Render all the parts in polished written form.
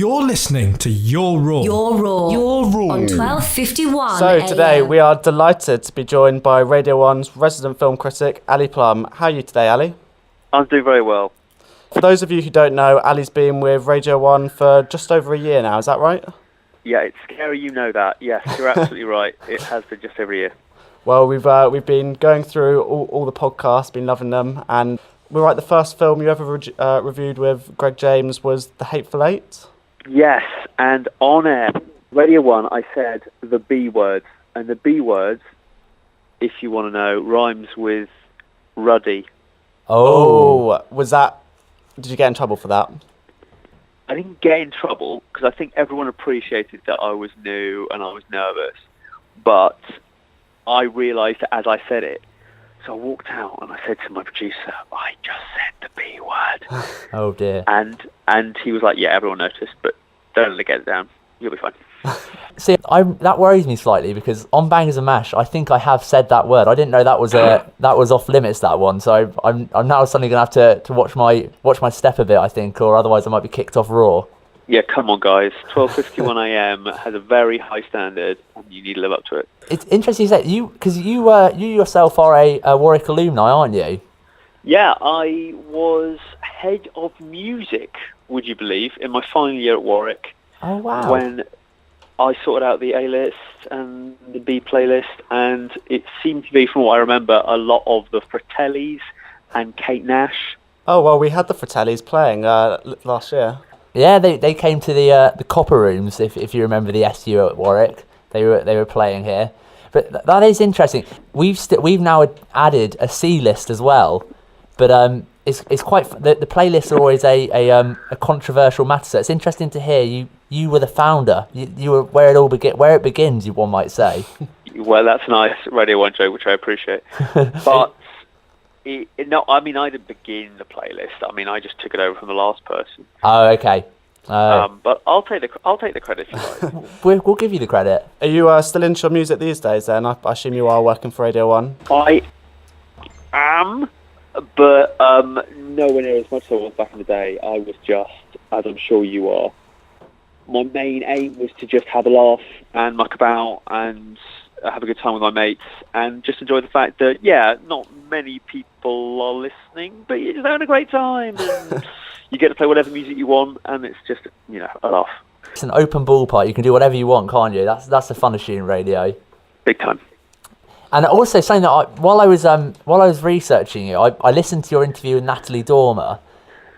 You're listening to Your Raw. Your Raw. Your Raw. On 12:51 So today AM. we are delighted to be joined by Radio 1's resident film critic, Ali Plumb. How are you today, Ali? I'm doing very well. For those of you who don't know, Ali's been with Radio 1 for just over a year now, is that right? Yeah, it's scary you know that. Yes, you're absolutely right. It has been just every year. Well, we've been going through all the podcasts, been loving them, and we're right, the first film you ever reviewed with Greg James was The Hateful Eight. Yes, and on air, Radio 1, I said the B words. And the B words, if you want to know, rhymes with ruddy. Oh, did you get in trouble for that? I didn't get in trouble because I think everyone appreciated that I was new and I was nervous. But I realised as I said it. So I walked out and I said to my producer, I just said the B word. Oh dear. And he was like, yeah, everyone noticed, but don't let it get down. You'll be fine. See, that worries me slightly because on Bangers and Mash, I think I have said that word. I didn't know that was off limits, that one. So I'm now suddenly gonna have to watch my step a bit, I think, or otherwise I might be kicked off Raw. Yeah, come on, guys. 12:51 a.m. has a very high standard, and you need to live up to it. It's interesting you say because you yourself are a Warwick alumni, aren't you? Yeah, I was head of music, would you believe, in my final year at Warwick. Oh wow! When I sorted out the A list and the B playlist, and it seemed to be, from what I remember, a lot of the Fratellis and Kate Nash. Oh, well, we had the Fratellis playing last year. Yeah, they came to the Copper Rooms, if you remember the SU at Warwick. They were playing here. But that is interesting. We've now added a C list as well. But it's quite the playlists are always a controversial matter. So it's interesting to hear you were the founder. You were where it begins, one might say. Well, that's a nice Radio 1 joke, which I appreciate. But I didn't begin the playlist. I mean, I just took it over from the last person. Oh, okay. But I'll take the credit if you like. We'll give you the credit. Are you still into your music these days then? I assume you are working for Radio 1. I am, but nowhere near as much as I was back in the day. I was just, as I'm sure you are, my main aim was to just have a laugh and muck about and have a good time with my mates and just enjoy the fact that, yeah, not many people are listening, but you're just having a great time and you get to play whatever music you want and it's just, a laugh. It's an open ballpark. You can do whatever you want, can't you? That's the fun of shooting radio. Big time. And also saying that while I was researching you, I listened to your interview with Natalie Dormer,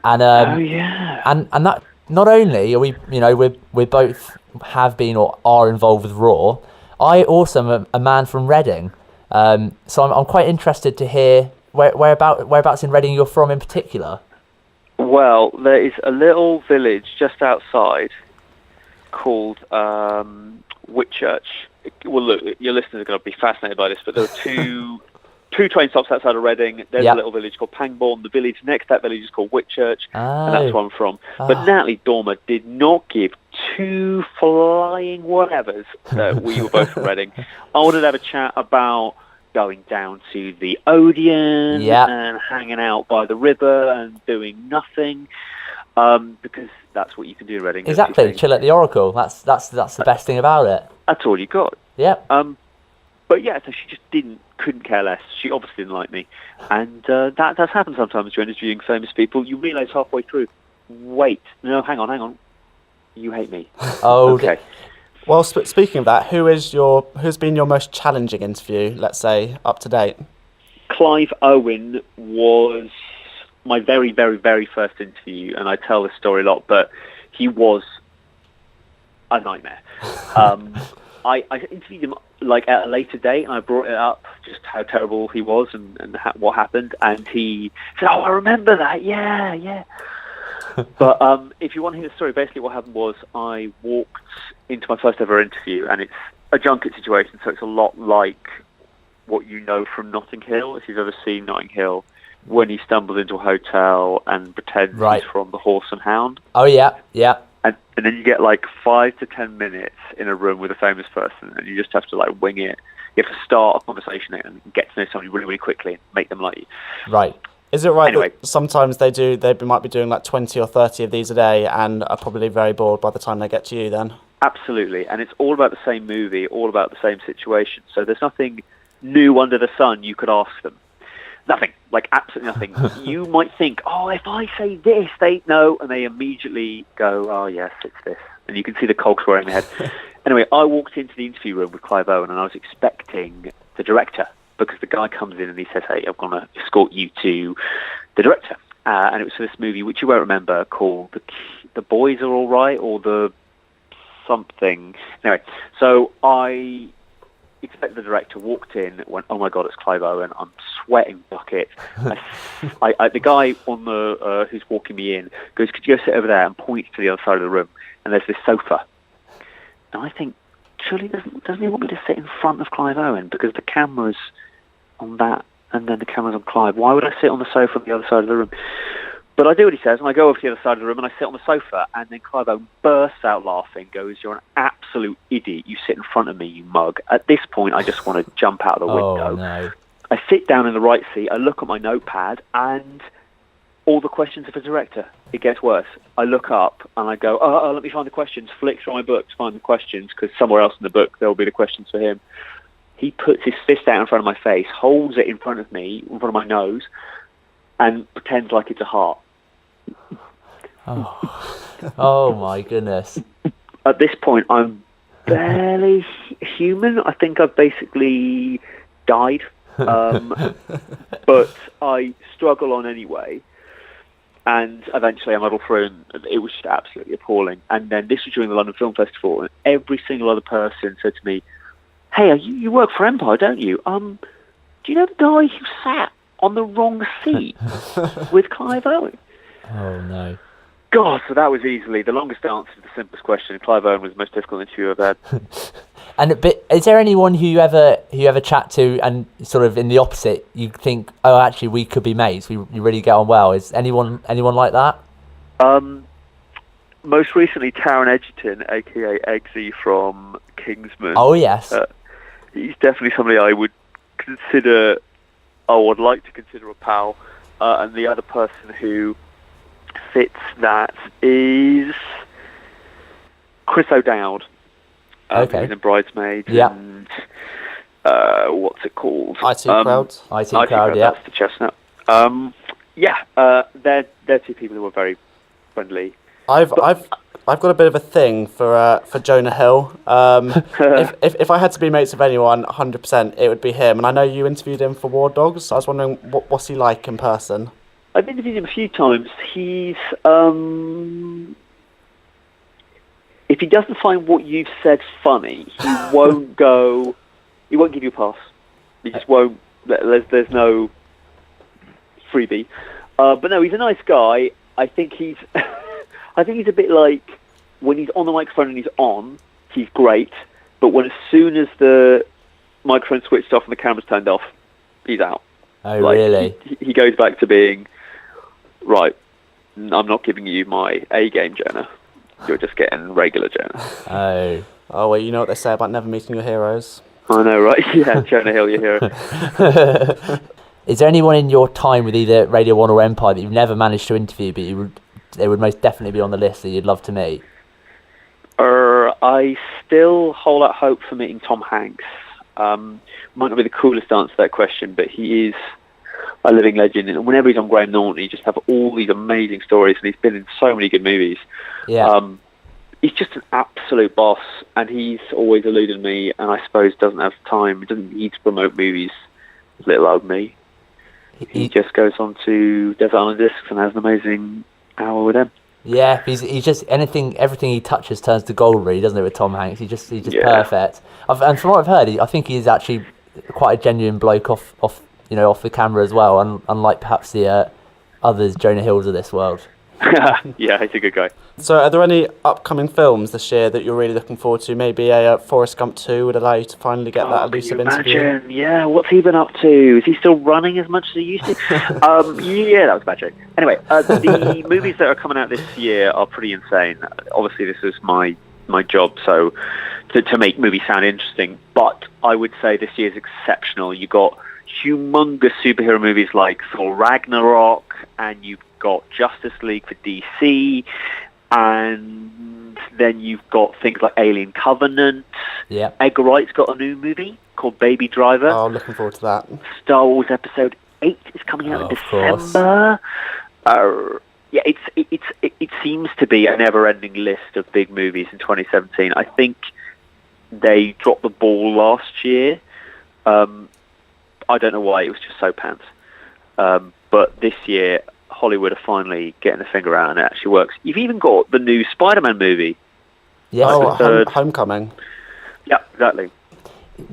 and oh yeah, and that not only are we both have been or are involved with Raw. I also am a man from Reading, so I'm quite interested to hear whereabouts in Reading you're from in particular. Well, there is a little village just outside called Whitchurch. Well, look, your listeners are going to be fascinated by this, but there are two train stops outside of Reading. There's a little village called Pangbourne. The village next to that village is called Whitchurch, and that's where I'm from. But Natalie Dormer did not give two flying whatevers that we were both from Reading. I wanted to have a chat about going down to the Odeon and hanging out by the river and doing nothing, because that's what you can do in Reading. Exactly, chill at the Oracle. That's the best thing about it. That's all you got. Yeah. But yeah, so she just couldn't care less. She obviously didn't like me, and that does happen sometimes when interviewing famous people. You realise halfway through, wait, no, hang on, you hate me. Oh, okay. Well, speaking of that, who's been your most challenging interview, let's say, up to date? Clive Owen was my very, very, very first interview, and I tell this story a lot, but he was a nightmare. I interviewed him at a later date, and I brought it up just how terrible he was and what happened, and he said, "Oh, I remember that. Yeah." But if you want to hear the story, basically what happened was I walked into my first ever interview, and it's a junket situation, so it's a lot like what you know from Notting Hill, if you've ever seen Notting Hill, when he stumbles into a hotel and pretends he's from the Horse and Hound. Oh, yeah. And then you get 5 to 10 minutes in a room with a famous person, and you just have to wing it. You have to start a conversation and get to know somebody really, really quickly and make them like you. Right. Is it right Anyway. that sometimes they might be doing like 20 or 30 of these a day and are probably very bored by the time they get to you then? Absolutely, and it's all about the same movie, all about the same situation. So there's nothing new under the sun you could ask them. Nothing, like absolutely nothing. You might think, oh, if I say this, they know, and they immediately go, oh yes, it's this. And you can see the cogs swirling in their head. Anyway, I walked into the interview room with Clive Owen, and I was expecting the director, because the guy comes in and he says, hey, I'm going to escort you to the director. And it was for this movie, which you won't remember, called The Boys Are All Right, or the something. Anyway, so I expected the director, walked in, went, oh my God, it's Clive Owen. I'm sweating buckets. The guy on the who's walking me in goes, could you go sit over there, and points to the other side of the room, and there's this sofa. And I think, surely doesn't he want me to sit in front of Clive Owen, because the camera's on that, and then the camera's on Clive. Why would I sit on the sofa on the other side of the room? But I do what he says, and I go over to the other side of the room, and I sit on the sofa, and then Clive Owen bursts out laughing, goes, you're an absolute idiot. You sit in front of me, you mug. At this point, I just want to jump out of the window. No. I sit down in the right seat, I look at my notepad, and all the questions are for the director. It gets worse. I look up, and I go, let me find the questions, flick through my book to find the questions, because somewhere else in the book, there will be the questions for him. He puts his fist out in front of my face, holds it in front of me, in front of my nose, and pretends like it's a heart. Oh my goodness. At this point, I'm barely human. I think I've basically died. But I struggle on anyway. And eventually I muddle through, and it was just absolutely appalling. And then this was during the London Film Festival, and every single other person said to me, hey, you work for Empire, don't you? Do you know the guy who sat on the wrong seat with Clive Owen? Oh no. God, so that was easily the longest answer to the simplest question. Clive Owen was the most difficult interview I've had. And but is there anyone who you ever chat to, and sort of in the opposite, you think, oh, actually, we could be mates. We really get on well. Is anyone like that? Most recently, Taron Egerton, aka Eggsy from Kingsman. Oh yes. He's definitely somebody I would consider. I would like to consider a pal. And the other person who fits that is Chris O'Dowd. Okay. Who's in Bridesmaids. Yeah. And what's it called? IT Crowd. IT Crowd, yeah. That's the chestnut. They're two people who are very friendly. I've got a bit of a thing for Jonah Hill. If I had to be mates with anyone, 100%, it would be him. And I know you interviewed him for War Dogs. I was wondering, what's he like in person? I've interviewed him a few times. He's if he doesn't find what you've said funny, he won't go. He won't give you a pass. He just won't. There's no freebie. But no, he's a nice guy. I think he's a bit like, when he's on the microphone and he's on, he's great. But as soon as the microphone's switched off and the camera's turned off, he's out. Oh, really? He goes back to being, right, I'm not giving you my A game, Jonah. You're just getting regular Jonah. Oh. Oh, well, you know what they say about never meeting your heroes. I know, right? Yeah, Jonah Hill, your hero. Is there anyone in your time with either Radio 1 or Empire that you've never managed to interview, but they would most definitely be on the list that you'd love to meet? I still hold out hope for meeting Tom Hanks. Might not be the coolest answer to that question, but he is a living legend. And whenever he's on Graham Norton, he just have all these amazing stories, and he's been in so many good movies. Yeah. He's just an absolute boss, and he's always eluded me, and I suppose doesn't have time. He doesn't need to promote movies, little old me. He just goes on to Desert Island Discs and has an amazing hour with them. Yeah, he's just everything he touches turns to gold, really, doesn't it? With Tom Hanks, he's just perfect. And from what I've heard, I think he is actually quite a genuine bloke off the camera as well, unlike perhaps the others Jonah Hills of this world. Yeah, he's a good guy. So are there any upcoming films this year that you're really looking forward to? Maybe a Forrest Gump 2 would allow you to finally get that elusive interview. Imagine, yeah, what's he been up to? Is he still running as much as he used to? Yeah, that was a bad joke. Anyway, the movies that are coming out this year are pretty insane. Obviously, this is my job, so to make movies sound interesting, but I would say this year's exceptional. You got humongous superhero movies like Thor Ragnarok, and you've got Justice League for DC, and then you've got things like Alien Covenant. Yeah. Edgar Wright's got a new movie called Baby Driver. Oh, looking forward to that. Star Wars Episode 8 is coming out in December. Yeah, it seems to be a never-ending list of big movies in 2017. I think they dropped the ball last year. I don't know why, it was just so pants. But this year, Hollywood are finally getting their finger out and it actually works. You've even got the new Spider-Man movie. Yes. Oh, Homecoming. Yeah, exactly.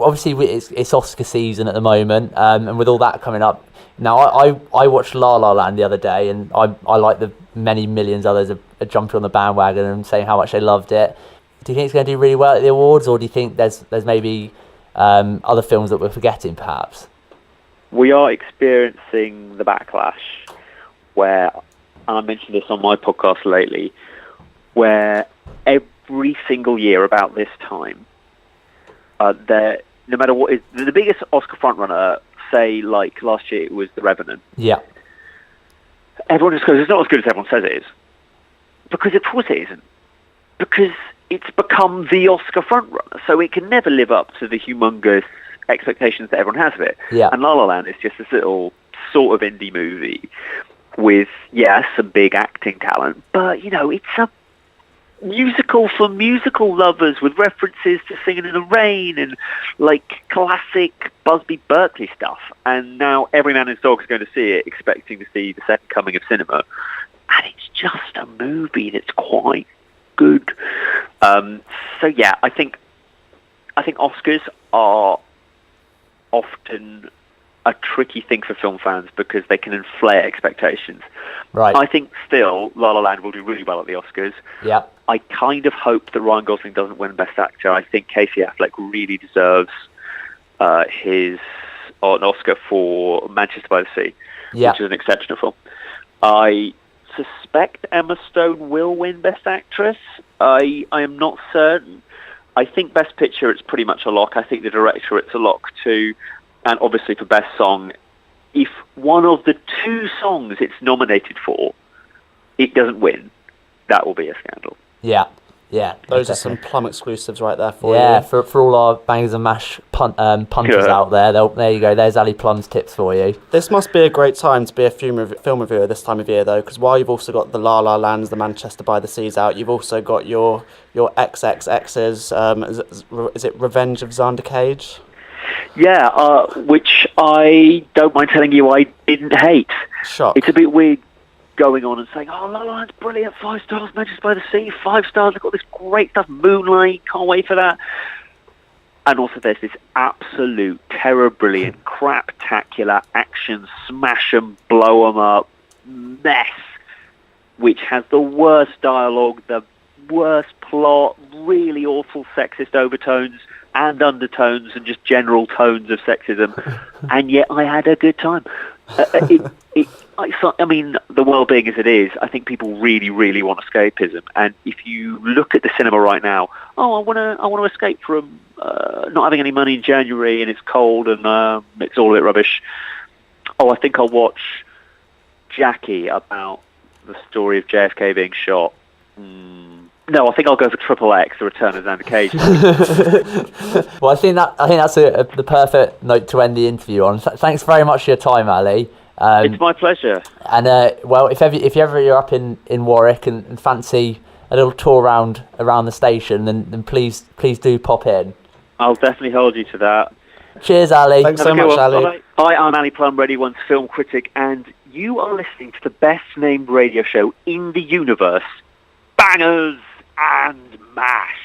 Obviously, it's Oscar season at the moment, and with all that coming up, now I watched La La Land the other day, and I like the many millions others have jumped on the bandwagon and saying how much they loved it. Do you think it's going to do really well at the awards, or do you think there's maybe other films that we're forgetting, perhaps? We are experiencing the backlash where, and I mentioned this on my podcast lately, where every single year about this time, no matter what is the biggest Oscar frontrunner, say like last year it was The Revenant. Yeah. Everyone just goes, it's not as good as everyone says it is. Because of course it isn't. Because it's become the Oscar frontrunner, so it can never live up to the humongous expectations that everyone has of it. Yeah. And La La Land is just this little sort of indie movie with, some big acting talent, but, it's a musical for musical lovers with references to Singing in the Rain and, like, classic Busby Berkeley stuff. And now every man and his dog is going to see it, expecting to see the second coming of cinema. And it's just a movie that's quite good. I think Oscars are often a tricky thing for film fans because they can inflate expectations. Right. I think still La La Land will do really well at the Oscars. Yeah. I kind of hope that Ryan Gosling doesn't win Best Actor. I think Casey Affleck really deserves an Oscar for Manchester by the Sea, which is an exceptional film. I suspect Emma Stone will win Best Actress. I am not certain. I think Best Picture, it's pretty much a lock. I think the director, it's a lock too. And obviously for Best Song, if one of the two songs it's nominated for, it doesn't win, that will be a scandal. Yeah. Those are some Plumb exclusives right there for you. Yeah, for all our bangers and mash punters out there, there you go. There's Ali Plumb's tips for you. This must be a great time to be a film reviewer this time of year, though, because while you've also got the La La Lands, the Manchester by the Seas out, you've also got your XXXs. Is it Revenge of Xander Cage? Yeah, which I don't mind telling you I didn't hate. Shock. It's a bit weird going on and saying, oh, La La Land's brilliant, 5 stars, Manchester by the Sea, 5 stars, I've got this great stuff, Moonlight, can't wait for that. And also there's this absolute terror brilliant, craptacular action, smash 'em, blow 'em up mess, which has the worst dialogue, the worst plot, really awful sexist overtones and undertones and just general tones of sexism. And yet I had a good time. I mean, the world being as it is, I think people really, really want escapism. And if you look at the cinema right now, I want to escape from not having any money in January and it's cold and it's all a bit rubbish. I think I'll watch Jackie about the story of JFK being shot. No, I think I'll go for Triple X, The Return of Xander Cage. Well, I think that's the perfect note to end the interview on. Thanks very much for your time, Ali. It's my pleasure. And if ever you're up in Warwick and fancy a little tour around the station, then please do pop in. I'll definitely hold you to that. Cheers, Ali. Thanks so much, Ali. Bye. Hi, I'm Ali Plumb, Ready One's film critic, and you are listening to the best named radio show in the universe, Bangers and Mash.